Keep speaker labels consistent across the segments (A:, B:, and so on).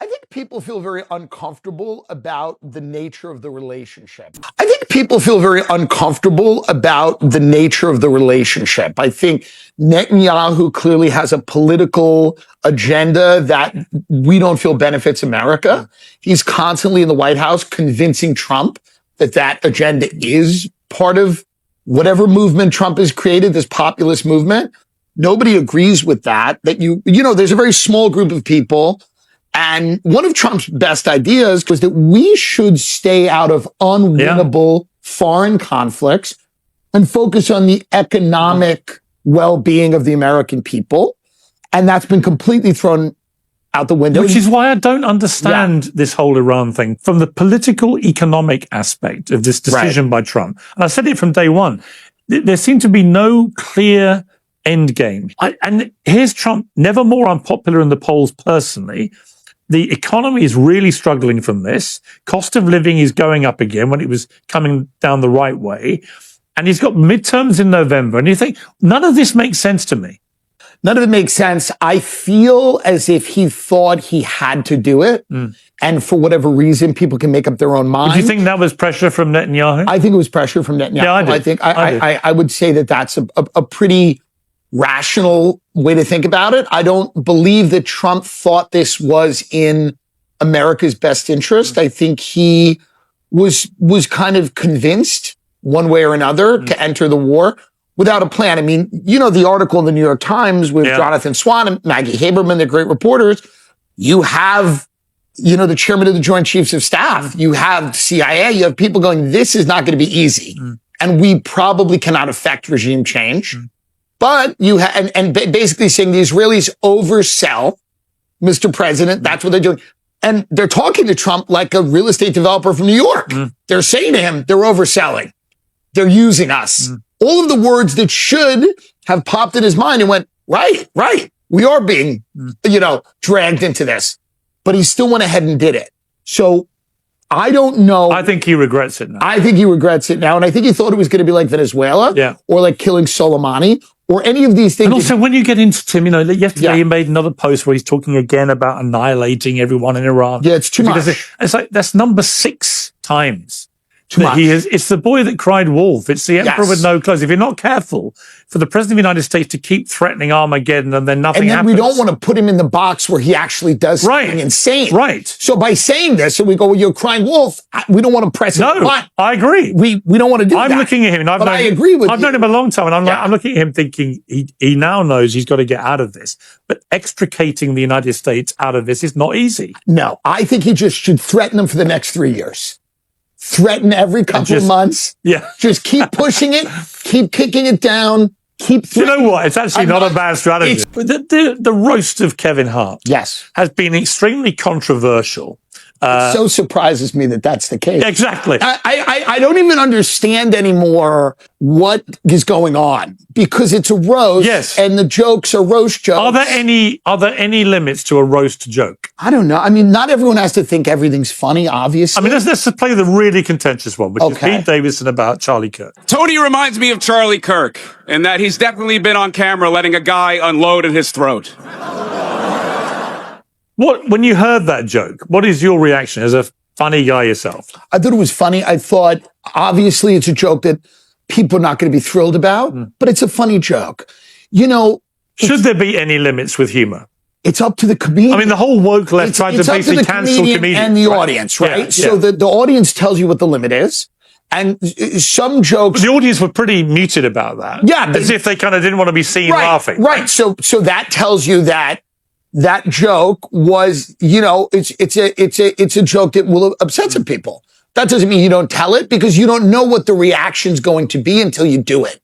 A: I think people feel very uncomfortable about the nature of the relationship. I think people feel very uncomfortable about the nature of the relationship. I think Netanyahu clearly has a political agenda that we don't feel benefits America. He's constantly in the White House convincing Trump that that agenda is part of whatever movement Trump has created, this populist movement. Nobody agrees with that. That you know, there's a very small group of people. And one of Trump's best ideas was that we should stay out of unwinnable foreign conflicts and focus on the economic well-being of the American people. And that's been completely thrown out the window.
B: Which is why I don't understand this whole Iran thing from the political economic aspect of this decision by Trump. And I said it from day one. There seemed to be no clear end game. And here's Trump, never more unpopular in the polls personally. The economy is really struggling from this. Cost of living is going up again when it was coming down the right way. And he's got midterms in November. And you think, none of this makes sense to me.
A: None of it makes sense. I feel as if he thought he had to do it. And for whatever reason, people can make up their own mind.
B: Do you think that was pressure from Netanyahu?
A: I think it was pressure from Netanyahu.
B: Yeah, I did.
A: I would say that that's a pretty rational way to think about it. I don't believe that Trump thought this was in America's best interest. I think he was kind of convinced one way or another to enter the war without a plan. I mean, you know, the article in the New York Times with Jonathan Swan and Maggie Haberman, they're great reporters. You have, you know, the chairman of the Joint Chiefs of Staff. You have CIA. You have people going, this is not going to be easy. And we probably cannot affect regime change. But you and basically saying the Israelis oversell, Mr. President. That's what they're doing. And they're talking to Trump like a real estate developer from New York. They're saying to him, they're overselling. They're using us. All of the words that should have popped in his mind and went, right. We are being, you know, dragged into this. But he still went ahead and did it. So I don't know.
B: I think he regrets it now.
A: I think he regrets it now. And I think he thought it was going to be like Venezuela or like killing Soleimani or any of these things.
B: And also when you get into Tim, you know, yesterday he made another post where he's talking again about annihilating everyone in Iran.
A: Yeah, it's too much.
B: It's like, that's number 6 times.
A: Too much.
B: It's the boy that cried wolf. It's the emperor with no clothes. If you're not careful, for the president of the United States to keep threatening Armageddon and then nothing happens.
A: We don't want to put him in the box where he actually does something insane.
B: Right.
A: So by saying this, and we go, well, you're crying wolf, we don't want to press it.
B: No, I agree.
A: We don't want to do that.
B: I'm looking at him, and
A: I agree with you.
B: I've known him a long time, and I'm looking at him thinking he now knows he's got to get out of this. But extricating the United States out of this is not easy.
A: No, I think he just should threaten them for the next 3 years. Threaten every couple of months. Just keep pushing it, keep kicking it down, keep threatening.
B: You know what? It's actually not a bad strategy. The roast of Kevin Hart has been extremely controversial.
A: It so surprises me that that's the case.
B: Exactly.
A: I don't even understand anymore what is going on because it's a roast and the jokes are roast jokes.
B: Are there any limits to a roast joke?
A: I don't know. I mean, not everyone has to think everything's funny, obviously.
B: I mean, let's play the really contentious one, which is Pete Davidson about Charlie Kirk.
C: Tony reminds me of Charlie Kirk in that he's definitely been on camera letting a guy unload at his throat.
B: When you heard that joke, what is your reaction as a funny guy yourself?
A: I thought it was funny. I thought, obviously, it's a joke that people are not going to be thrilled about, but it's a funny joke. You know,
B: should there be any limits with humor?
A: It's up to the comedian.
B: I mean, the whole woke left tried to basically cancel comedians.
A: And the audience, right? So the audience tells you what the limit is. And some jokes...
B: But the audience were pretty muted about that.
A: Yeah.
B: As if they kind of didn't want to be seen laughing.
A: Right. So that tells you that joke was, you know, it's a joke that will upset some people. That doesn't mean you don't tell it because you don't know what the reaction's going to be until you do it.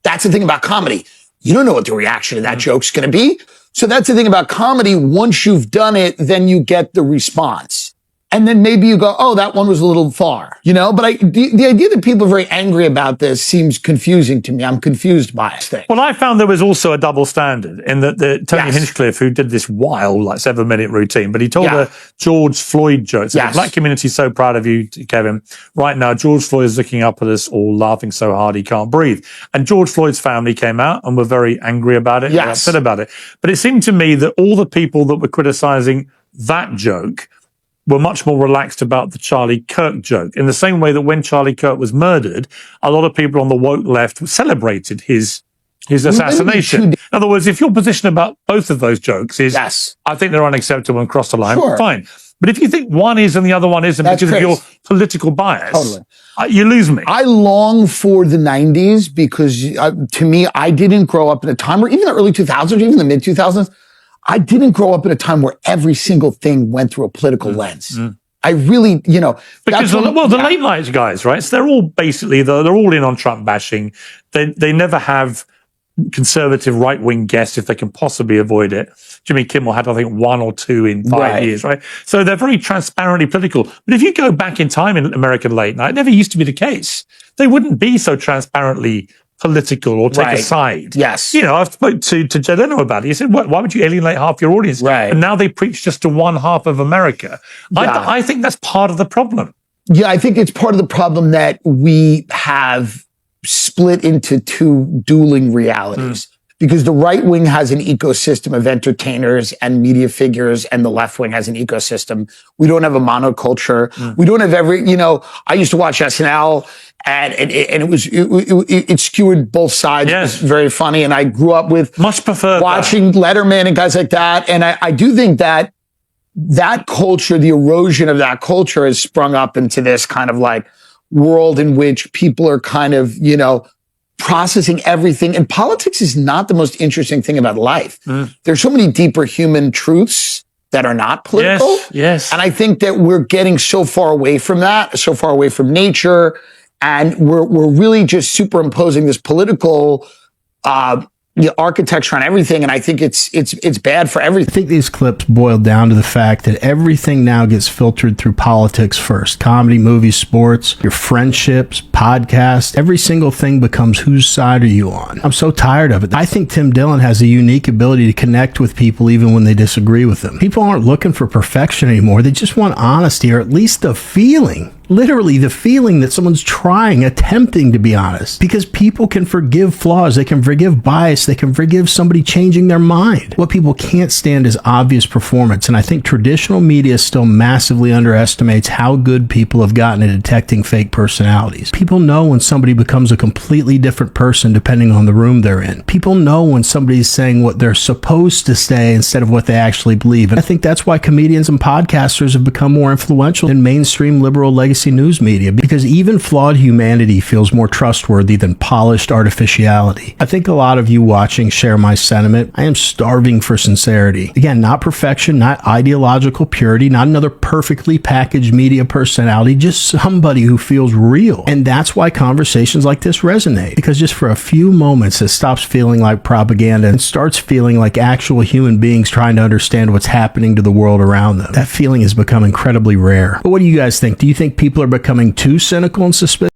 A: That's the thing about comedy. You don't know what the reaction to that joke's going to be. So that's the thing about comedy. Once you've done it, then you get the response. And then maybe you go, oh, that one was a little far, you know? But the idea that people are very angry about this seems confusing to me. I'm confused by it.
B: Well, I found there was also a double standard in that Tony Hinchcliffe, who did this wild, like 7-minute routine, but he told a George Floyd joke. So the black community is so proud of you, Kevin. Right now, George Floyd is looking up at us all laughing so hard he can't breathe. And George Floyd's family came out and were very angry about it, upset about it. But it seemed to me that all the people that were criticizing that joke were much more relaxed about the Charlie Kirk joke, in the same way that when Charlie Kirk was murdered, a lot of people on the woke left celebrated his assassination. In other words, if your position about both of those jokes is,
A: Yes.
B: I think they're unacceptable and cross the line,
A: Sure.
B: fine. But if you think one is and the other one isn't
A: That's
B: because of your
A: crazy.
B: political bias,
A: Totally.
B: You lose me.
A: I long for the 90s because to me, I didn't grow up in a time where even the early 2000s, even the mid 2000s, I didn't grow up in a time where every single thing went through a political lens. I really,
B: Because the late night guys, right? So they're all basically, they're all in on Trump bashing. They never have conservative right-wing guests if they can possibly avoid it. Jimmy Kimmel had, I think, 1 or 2 in 5 years, right? So they're very transparently political. But if you go back in time in American late night, it never used to be the case. They wouldn't be so transparently political or take a side.
A: Yes.
B: I've spoke to Jay Leno about it. He said, why would you alienate half your audience?
A: Right.
B: And now they preach just to one half of America.
A: Yeah.
B: I think that's part of the problem.
A: Yeah, I think it's part of the problem that we have split into two dueling realities. Because the right wing has an ecosystem of entertainers and media figures, and the left wing has an ecosystem. We don't have a monoculture. We don't have I used to watch SNL, and it skewered both sides.
B: Yes.
A: It was very funny, and I grew up with
B: Much preferred
A: watching Letterman and guys like that. And I do think that culture, the erosion of that culture, has sprung up into this kind of like world in which people are kind of, processing everything. And politics is not the most interesting thing about life. There's so many deeper human truths that are not political.
B: Yes.
A: And I think that we're getting so far away from that, so far away from nature. And we're really just superimposing this political, architecture on everything, and I think it's bad for everything.
D: I think these clips boil down to the fact that everything now gets filtered through politics first. Comedy, movies, sports, your friendships, podcasts, every single thing becomes whose side are you on? I'm so tired of it. I think Tim Dillon has a unique ability to connect with people even when they disagree with them. People aren't looking for perfection anymore. They just want honesty, or at least the feeling. Literally the feeling that someone's attempting to be honest. Because people can forgive flaws, they can forgive bias, they can forgive somebody changing their mind. What people can't stand is obvious performance, and I think traditional media still massively underestimates how good people have gotten at detecting fake personalities. People know when somebody becomes a completely different person depending on the room they're in. People know when somebody's saying what they're supposed to say instead of what they actually believe. And I think that's why comedians and podcasters have become more influential in mainstream liberal legacy news media, because even flawed humanity feels more trustworthy than polished artificiality. I think a lot of you watching share my sentiment. I am starving for sincerity. Again, not perfection, not ideological purity, not another perfectly packaged media personality, just somebody who feels real. And that's why conversations like this resonate, because just for a few moments it stops feeling like propaganda and starts feeling like actual human beings trying to understand what's happening to the world around them. That feeling has become incredibly rare. But what do you guys think? Do you think people are becoming too cynical and suspicious?